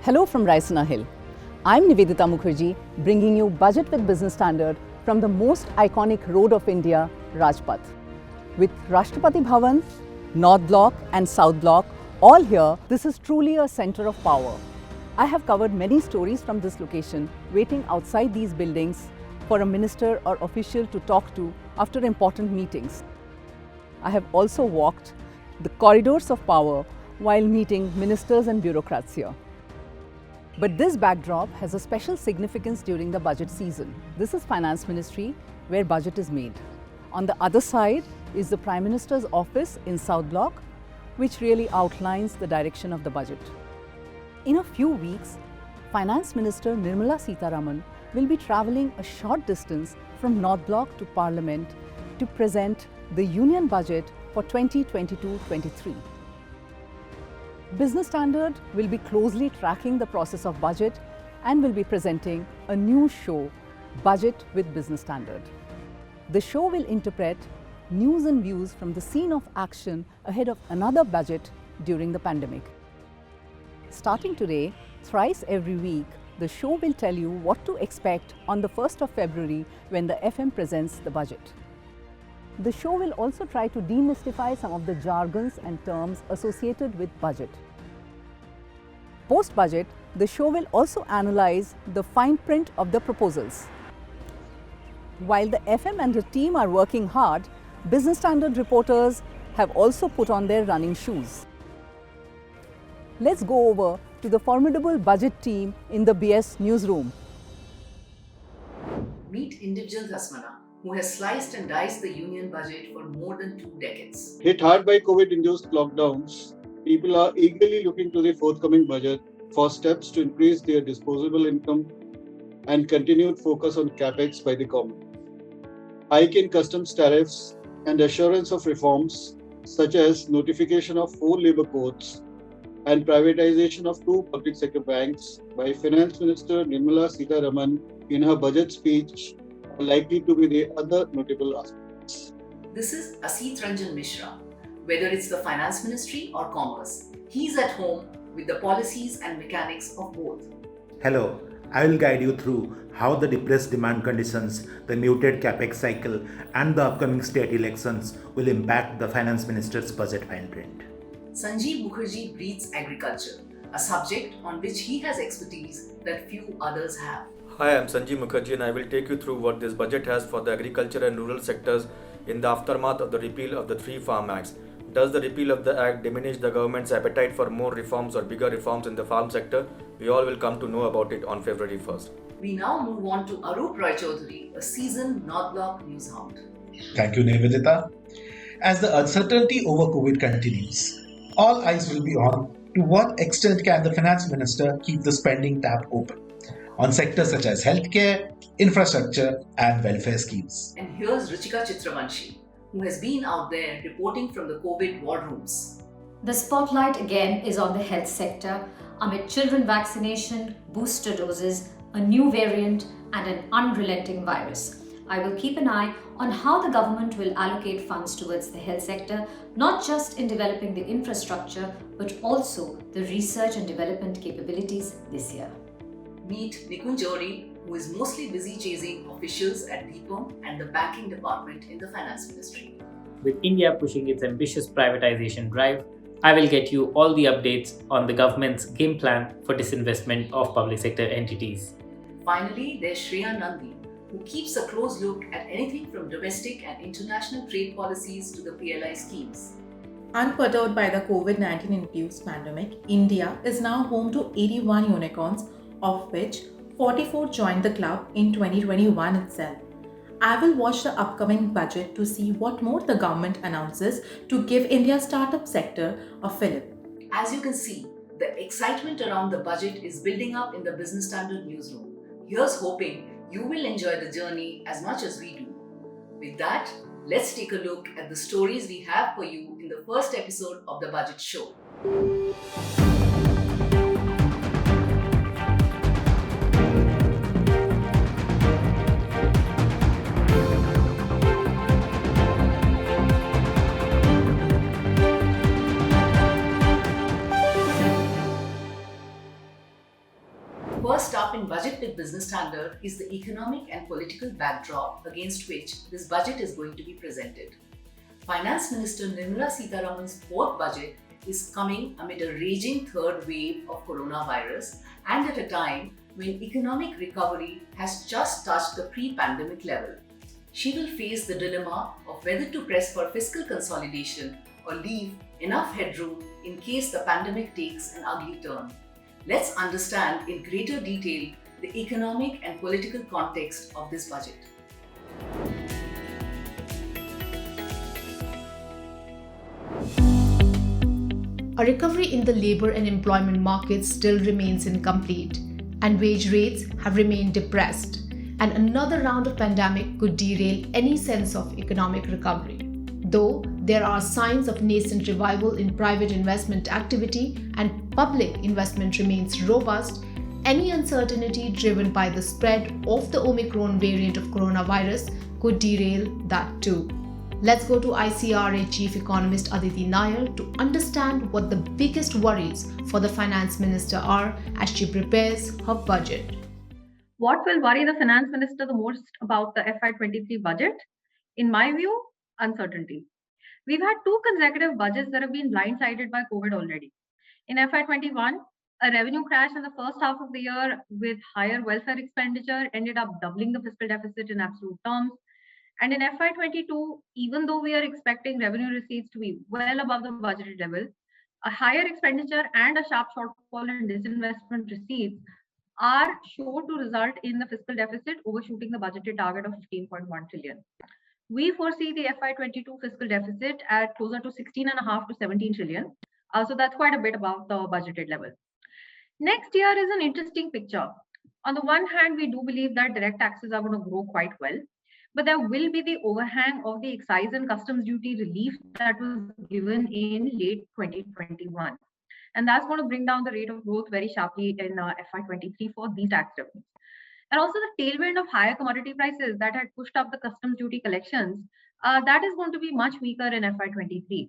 Hello from Raisina Hill. I'm Nivedita Mukherjee, bringing you Budget with Business Standard from the most iconic road of India, Rajpath. With Rashtrapati Bhavan, North Block and South Block all here, this is truly a center of power. I have covered many stories from this location, waiting outside these buildings for a minister or official to talk to after important meetings. I have also walked the corridors of power while meeting ministers and bureaucrats here. But this backdrop has a special significance during the budget season. This is Finance Ministry, where budget is made. On the other side is the Prime Minister's office in South Block, which really outlines the direction of the budget. In a few weeks, Finance Minister Nirmala Sitharaman will be travelling a short distance from North Block to Parliament to present the Union Budget for 2022-23. Business Standard will be closely tracking the process of budget and will be presenting a new show, Budget with Business Standard. The show will interpret news and views from the scene of action ahead of another budget during the pandemic. Starting today, thrice every week, the show will tell you what to expect on the 1st of February when the FM presents the budget. The show will also try to demystify some of the jargons and terms associated with budget. Post-budget, the show will also analyze the fine print of the proposals. While the FM and the team are working hard, Business Standard reporters have also put on their running shoes. Let's go over to the formidable budget team in the BS newsroom. Meet individual Hasmana, who has sliced and diced the union budget for more than 2 decades. Hit hard by COVID-induced lockdowns, people are eagerly looking to the forthcoming budget for steps to increase their disposable income and continued focus on capex by the government. Hike in customs tariffs and assurance of reforms such as notification of 4 labour codes and privatization of 2 public sector banks by Finance Minister Nirmala Sitharaman in her budget speech are likely to be the other notable aspects. This is Asit Ranjan Mishra. Whether it's the Finance Ministry or Commerce, he's at home with the policies and mechanics of both. Hello, I will guide you through how the depressed demand conditions, the muted capex cycle, and the upcoming state elections will impact the Finance Minister's budget fine print. Sanjeev Mukherjee breathes agriculture, a subject on which he has expertise that few others have. Hi, I'm Sanjeev Mukherjee and I will take you through what this budget has for the agriculture and rural sectors in the aftermath of the repeal of the 3 Farm Acts. Does the repeal of the Act diminish the government's appetite for more reforms or bigger reforms in the farm sector? We all will come to know about it on February 1st. We now move on to Arup Roy Chaudhary, a seasoned North Block news hound. Thank you, Nivedita. As the uncertainty over COVID continues, all eyes will be on to what extent can the Finance Minister keep the spending tap open on sectors such as healthcare, infrastructure and welfare schemes. And here's Ruchika Chitravanshi, who has been out there reporting from the COVID war rooms. The spotlight again is on the health sector amid children vaccination, booster doses, a new variant and an unrelenting virus. I will keep an eye on how the government will allocate funds towards the health sector, not just in developing the infrastructure, but also the research and development capabilities this year. Meet Nikunj Johri, who is mostly busy chasing officials at DIPAM and the banking department in the Finance Ministry. With India pushing its ambitious privatization drive, I will get you all the updates on the government's game plan for disinvestment of public sector entities. Finally, there's Shreya Nandi, who keeps a close look at anything from domestic and international trade policies to the PLI schemes. Unperturbed by the COVID-19 induced pandemic, India is now home to 81 unicorns, of which 44 joined the club in 2021 itself. I will watch the upcoming budget to see what more the government announces to give India's startup sector a fillip. As you can see, the excitement around the budget is building up in the Business Standard newsroom. Here's hoping you will enjoy the journey as much as we do. With that, let's take a look at the stories we have for you in the first episode of the Budget Show. First up in Budget with Business Standard is the economic and political backdrop against which this budget is going to be presented. Finance Minister Nirmala Sitharaman's fourth budget is coming amid a raging third wave of coronavirus and at a time when economic recovery has just touched the pre-pandemic level. She will face the dilemma of whether to press for fiscal consolidation or leave enough headroom in case the pandemic takes an ugly turn. Let's understand in greater detail the economic and political context of this budget. A recovery in the labour and employment markets still remains incomplete, and wage rates have remained depressed, and another round of pandemic could derail any sense of economic recovery. Though there are signs of nascent revival in private investment activity and public investment remains robust, any uncertainty driven by the spread of the Omicron variant of coronavirus could derail that too. Let's go to ICRA Chief Economist Aditi Nair to understand what the biggest worries for the Finance Minister are as she prepares her budget. What will worry the Finance Minister the most about the FY23 budget? In my view, uncertainty. We've had two consecutive budgets that have been blindsided by COVID already. In FY21, a revenue crash in the first half of the year with higher welfare expenditure ended up doubling the fiscal deficit in absolute terms. And in FY22, even though we are expecting revenue receipts to be well above the budgeted level, a higher expenditure and a sharp shortfall in disinvestment receipts are sure to result in the fiscal deficit overshooting the budgeted target of 15.1 trillion. We foresee the FY22 fiscal deficit at closer to 16.5 to 17 trillion. So that's quite a bit above the budgeted level. Next year is an interesting picture. On the one hand, we do believe that direct taxes are going to grow quite well, but there will be the overhang of the excise and customs duty relief that was given in late 2021. And that's going to bring down the rate of growth very sharply in FY23 for these tax revenues. And also the tailwind of higher commodity prices that had pushed up the customs duty collections, that is going to be much weaker in FY23.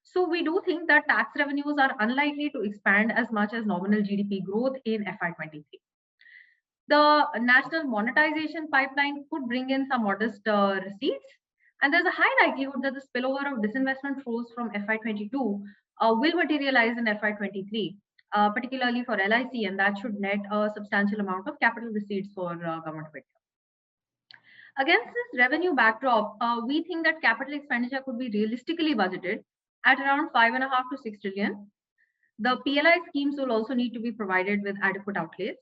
So we do think that tax revenues are unlikely to expand as much as nominal GDP growth in FY23. The national monetization pipeline could bring in some modest receipts, and there's a high likelihood that the spillover of disinvestment flows from FY22 will materialize in FY23, particularly for LIC, and that should net a substantial amount of capital receipts for Government of India. Against this revenue backdrop, we think that capital expenditure could be realistically budgeted at around 5.5 to 6 trillion. The PLI schemes will also need to be provided with adequate outlays.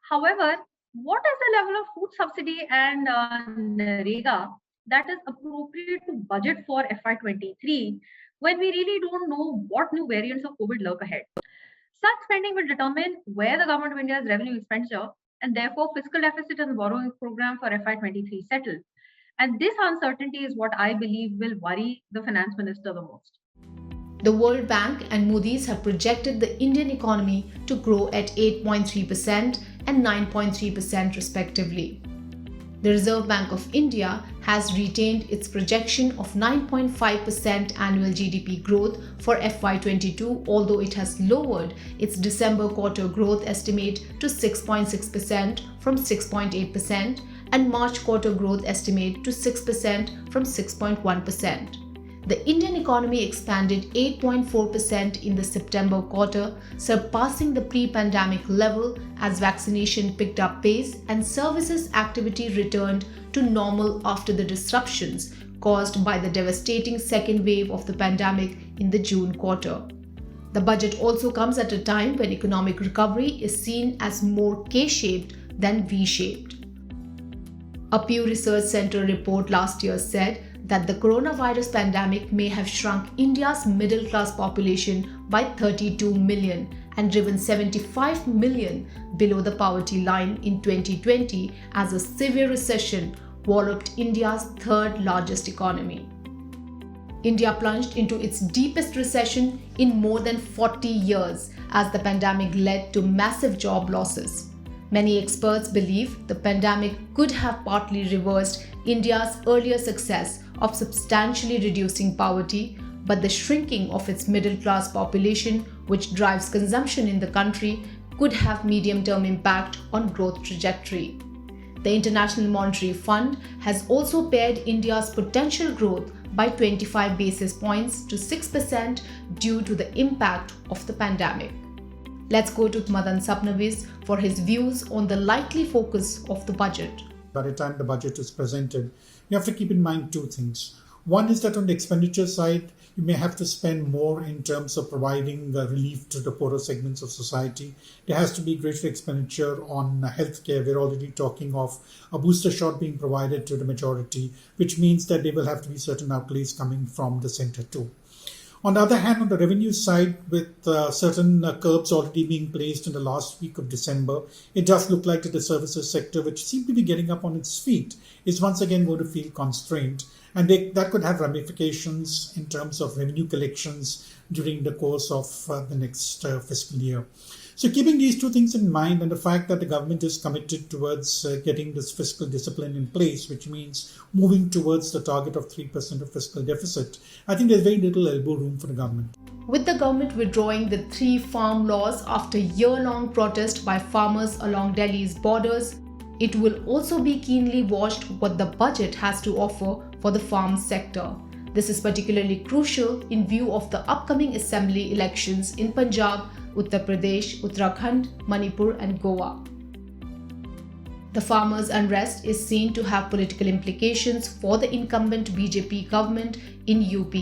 However, what is the level of food subsidy and NREGA that is appropriate to budget for FY23 when we really don't know what new variants of COVID lurk ahead? Such spending will determine where the Government of India's revenue expenditure and therefore fiscal deficit and borrowing program for FY23 settle. And this uncertainty is what I believe will worry the Finance Minister the most. The World Bank and Moody's have projected the Indian economy to grow at 8.3% and 9.3% respectively. The Reserve Bank of India has retained its projection of 9.5% annual GDP growth for FY22, although it has lowered its December quarter growth estimate to 6.6% from 6.8% and March quarter growth estimate to 6% from 6.1%. The Indian economy expanded 8.4% in the September quarter, surpassing the pre-pandemic level as vaccination picked up pace and services activity returned to normal after the disruptions caused by the devastating second wave of the pandemic in the June quarter. The budget also comes at a time when economic recovery is seen as more K-shaped than V-shaped. A Pew Research Center report last year said that the coronavirus pandemic may have shrunk India's middle-class population by 32 million and driven 75 million below the poverty line in 2020 as a severe recession walloped India's third-largest economy. India plunged into its deepest recession in more than 40 years as the pandemic led to massive job losses. Many experts believe the pandemic could have partly reversed India's earlier success of substantially reducing poverty, but the shrinking of its middle-class population, which drives consumption in the country, could have medium-term impact on growth trajectory. The International Monetary Fund has also pared India's potential growth by 25 basis points to 6% due to the impact of the pandemic. Let's go to Madan Sabnavis for his views on the likely focus of the budget. By the time the budget is presented, you have to keep in mind two things. One is that on the expenditure side, you may have to spend more in terms of providing relief to the poorer segments of society. There has to be greater expenditure on healthcare. We're already talking of a booster shot being provided to the majority, which means that there will have to be certain outlays coming from the center too. On the other hand, on the revenue side, with certain curbs already being placed in the last week of December, it does look like that the services sector, which seemed to be getting up on its feet, is once again going to feel constrained. And that could have ramifications in terms of revenue collections during the course of the next fiscal year. So keeping these two things in mind and the fact that the government is committed towards getting this fiscal discipline in place, which means moving towards the target of 3% of fiscal deficit, I think there's very little elbow room for the government. With the government withdrawing the 3 farm laws after year-long protest by farmers along Delhi's borders, it will also be keenly watched what the budget has to offer for the farm sector. This is particularly crucial in view of the upcoming assembly elections in Punjab, Uttar Pradesh, Uttarakhand, Manipur and Goa. The farmers' unrest is seen to have political implications for the incumbent BJP government in UP.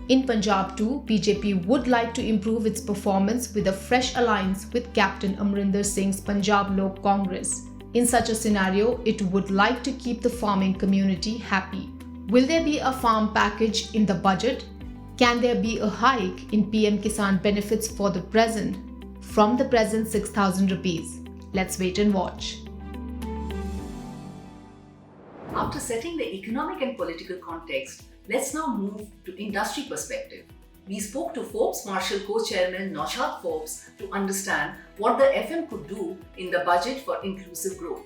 In Punjab too, BJP would like to improve its performance with a fresh alliance with Captain Amrinder Singh's Punjab Lok Congress. In such a scenario, it would like to keep the farming community happy. Will there be a farm package in the budget? Can there be a hike in PM Kisan benefits for the present, from the present 6,000 rupees? Let's wait and watch. After setting the economic and political context, let's now move to industry perspective. We spoke to Forbes Marshall co-chairman Naushad Forbes to understand what the FM could do in the budget for inclusive growth.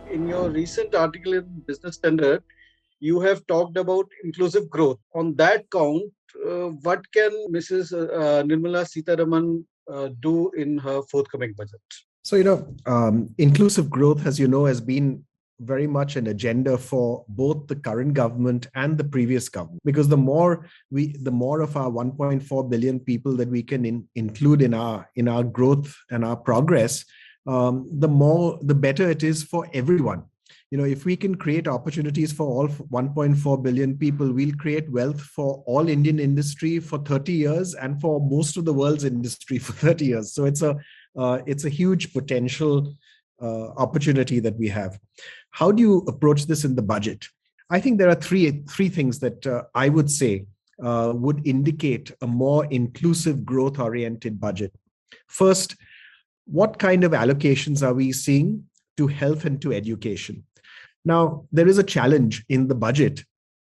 In your recent article in Business Standard, you have talked about inclusive growth. On that count, what can Mrs. Nirmala Sitharaman do in her forthcoming budget? So, inclusive growth, as you know, has been very much an agenda for both the current government and the previous government, because the more of our 1.4 billion people that we can include in our growth and our progress, the better it is for everyone. If we can create opportunities for all 1.4 billion people, we'll create wealth for all Indian industry for 30 years and for most of the world's industry for 30 years. So it's a huge potential opportunity that we have. How do you approach this in the budget? I think there are three things that I would say would indicate a more inclusive, growth-oriented budget. First, what kind of allocations are we seeing to health and to education? Now, there is a challenge in the budget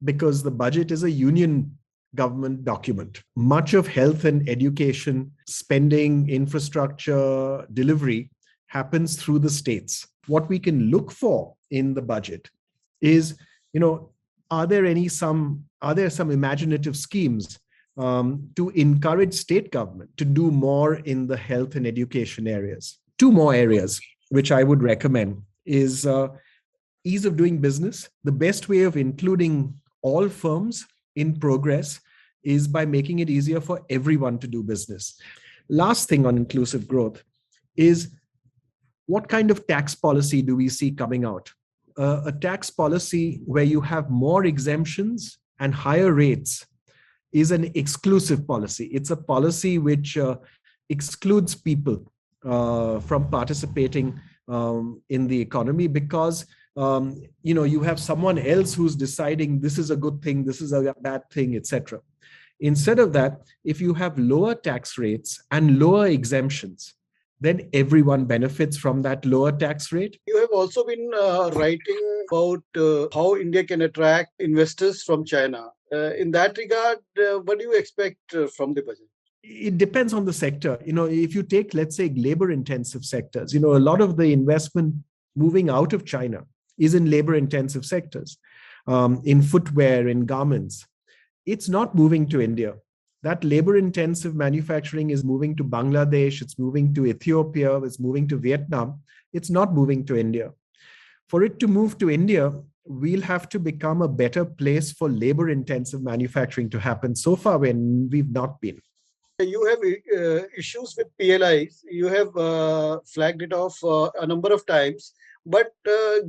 because the budget is a union government document. Much of health and education spending, infrastructure, delivery happens through the states. What we can look for in the budget is, are there some imaginative schemes to encourage state government to do more in the health and education areas? 2 more areas which I would recommend is ease of doing business. The best way of including all firms in progress is by making it easier for everyone to do business. Last thing on inclusive growth is, what kind of tax policy do we see coming out? A tax policy where you have more exemptions and higher rates is an exclusive policy. It's a policy which excludes people from participating in the economy because you have someone else who's deciding this is a good thing, this is a bad thing, etc. Instead of that, if you have lower tax rates and lower exemptions, then everyone benefits from that lower tax rate. You have also been writing about how India can attract investors from China. In that regard, what do you expect from the budget? It depends on the sector. If you take, let's say, labor-intensive sectors, a lot of the investment moving out of China is in labor-intensive sectors, in footwear, in garments. It's not moving to India. That labor intensive manufacturing is moving to Bangladesh, it's moving to Ethiopia, it's moving to Vietnam. It's not moving to India. For it to move to India, we'll have to become a better place for labor intensive manufacturing to happen. So far, we've not been. You have issues with PLIs. You have flagged it off a number of times. But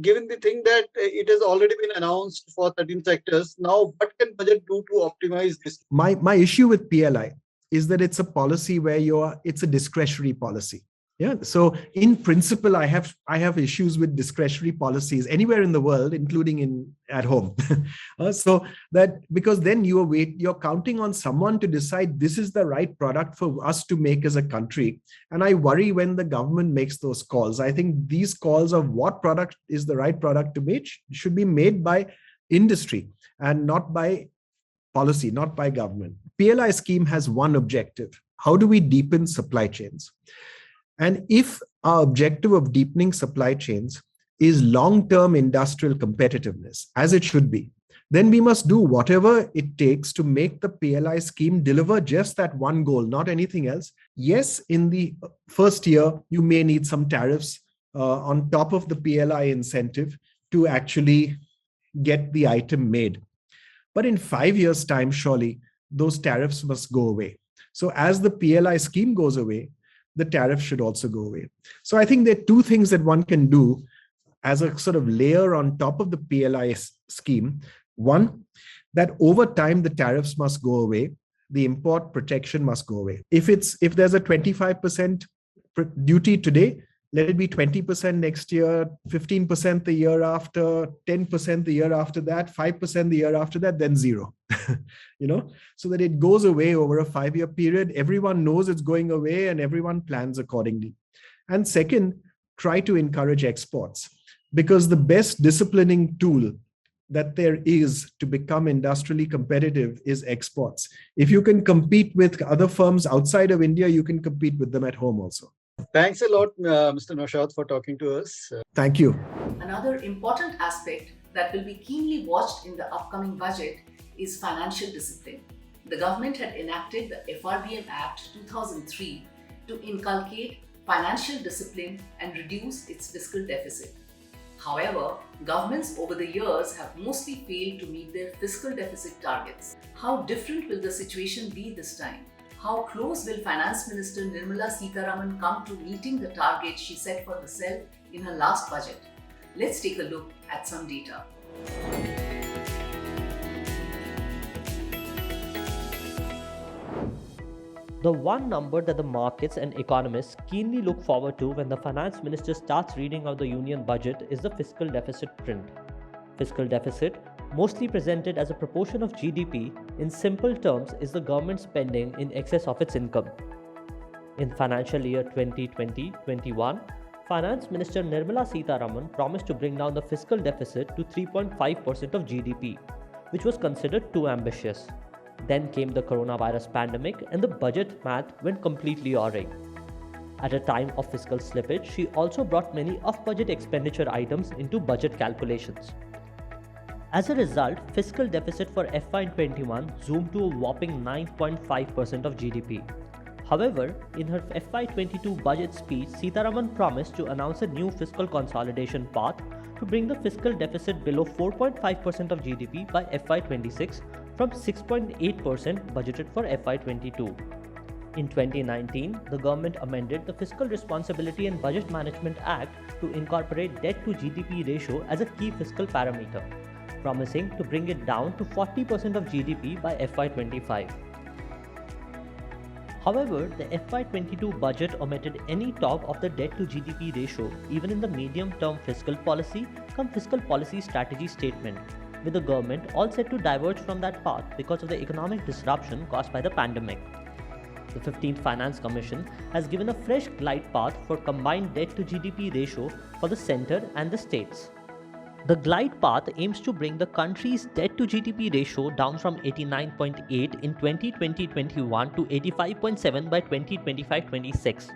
given the thing that it has already been announced for 13 sectors, now what can budget do to optimize this? My issue with PLI is that it's a policy where it's a discretionary policy. Yeah. So in principle, I have issues with discretionary policies anywhere in the world, including at home. So that because then you're counting on someone to decide this is the right product for us to make as a country. And I worry when the government makes those calls. I think these calls of what product is the right product to make should be made by industry and not by policy, not by government. PLI scheme has one objective. How do we deepen supply chains? And if our objective of deepening supply chains is long-term industrial competitiveness, as it should be, then we must do whatever it takes to make the PLI scheme deliver just that one goal, not anything else. Yes, in the first year, you may need some tariffs on top of the PLI incentive to actually get the item made. But in 5 years' time, surely, those tariffs must go away. So as the PLI scheme goes away, the tariff should also go away. So I think there are two things that one can do as a sort of layer on top of the PLI scheme. One, that over time, the tariffs must go away. The import protection must go away. If there's a 25% duty today, let it be 20% next year, 15% the year after, 10% the year after that, 5% the year after that, then zero. So that it goes away over a 5-year period. Everyone knows it's going away and everyone plans accordingly. And second, try to encourage exports, because the best disciplining tool that there is to become industrially competitive is exports. If you can compete with other firms outside of India, you can compete with them at home also. Thanks a lot, Mr. Naushad, for talking to us. Thank you. Another important aspect that will be keenly watched in the upcoming budget is financial discipline. The government had enacted the FRBM Act 2003 to inculcate financial discipline and reduce its fiscal deficit. However, governments over the years have mostly failed to meet their fiscal deficit targets. How different will the situation be this time? How close will Finance Minister Nirmala Sitharaman come to meeting the target she set for herself in her last budget? Let's take a look at some data. The one number that the markets and economists keenly look forward to when the finance minister starts reading out the union budget is the fiscal deficit print. Fiscal deficit, mostly presented as a proportion of GDP, in simple terms is the government spending in excess of its income. In financial year 2020-21, Finance Minister Nirmala Sitharaman promised to bring down the fiscal deficit to 3.5% of GDP, which was considered too ambitious. Then came the coronavirus pandemic and the budget math went completely awry. At a time of fiscal slippage, she also brought many off-budget expenditure items into budget calculations. As a result, fiscal deficit for FY21 zoomed to a whopping 9.5% of GDP. However, in her FY22 budget speech, Sitharaman promised to announce a new fiscal consolidation path to bring the fiscal deficit below 4.5% of GDP by FY26 from 6.8% budgeted for FY22. In 2019, the government amended the Fiscal Responsibility and Budget Management Act to incorporate debt to GDP ratio as a key fiscal parameter, promising to bring it down to 40% of GDP by FY25. However, the FY22 budget omitted any talk of the debt to GDP ratio even in the medium-term fiscal policy strategy statement, with the government all set to diverge from that path because of the economic disruption caused by the pandemic. The 15th Finance Commission has given a fresh glide path for combined debt to GDP ratio for the centre and the states. The glide path aims to bring the country's debt to GDP ratio down from 89.8 in 2020-21 to 85.7 by 2025-26,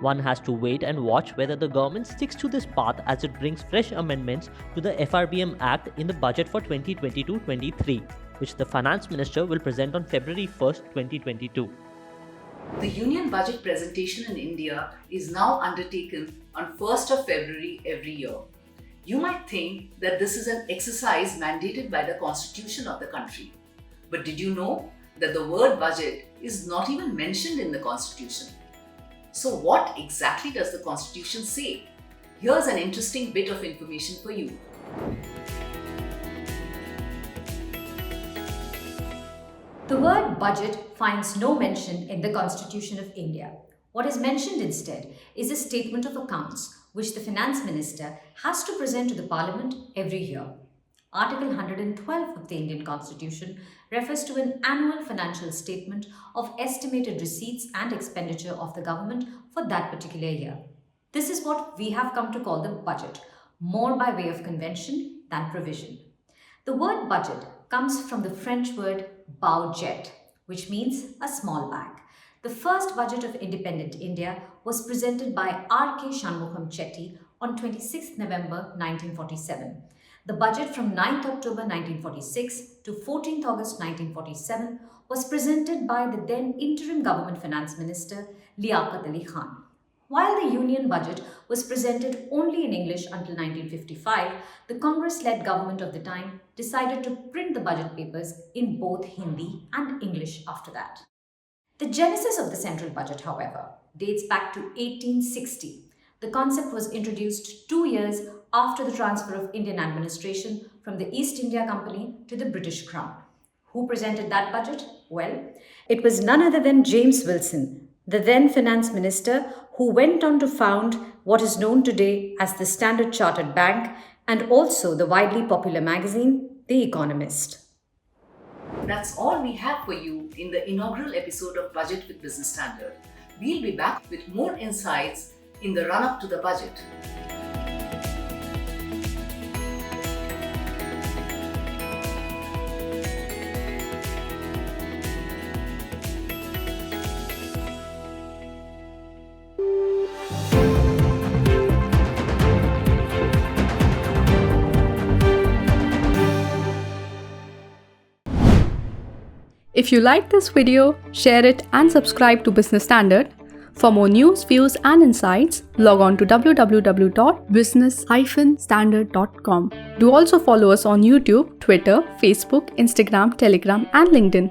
One has to wait and watch whether the government sticks to this path as it brings fresh amendments to the FRBM Act in the budget for 2022-23, which the Finance Minister will present on February 1st, 2022. The Union Budget presentation in India is now undertaken on 1st of February every year. You might think that this is an exercise mandated by the Constitution of the country. But did you know that the word budget is not even mentioned in the Constitution? So what exactly does the Constitution say? Here's an interesting bit of information for you. The word budget finds no mention in the Constitution of India. What is mentioned instead is a statement of accounts which the Finance Minister has to present to the Parliament every year. Article 112 of the Indian Constitution refers to an annual financial statement of estimated receipts and expenditure of the government for that particular year. This is what we have come to call the budget, more by way of convention than provision. The word budget comes from the French word budget, which means a small bag. The first budget of independent India was presented by R.K. Shanmugam Chetty on 26 November 1947. The budget from 9th October 1946 to 14th August 1947 was presented by the then interim government finance minister Liaquat Ali Khan. While the union budget was presented only in English until 1955, the Congress-led government of the time decided to print the budget papers in both Hindi and English after that. The genesis of the central budget, however, dates back to 1860. The concept was introduced 2 years after the transfer of Indian administration from the East India Company to the British Crown. Who presented that budget? Well, it was none other than James Wilson, the then finance minister, who went on to found what is known today as the Standard Chartered Bank and also the widely popular magazine, The Economist. That's all we have for you in the inaugural episode of Budget with Business Standard. We'll be back with more insights in the run-up to the budget. If you like this video, share it and subscribe to Business Standard. For more news, views and insights, log on to www.business-standard.com. Do also follow us on YouTube, Twitter, Facebook, Instagram, Telegram and LinkedIn.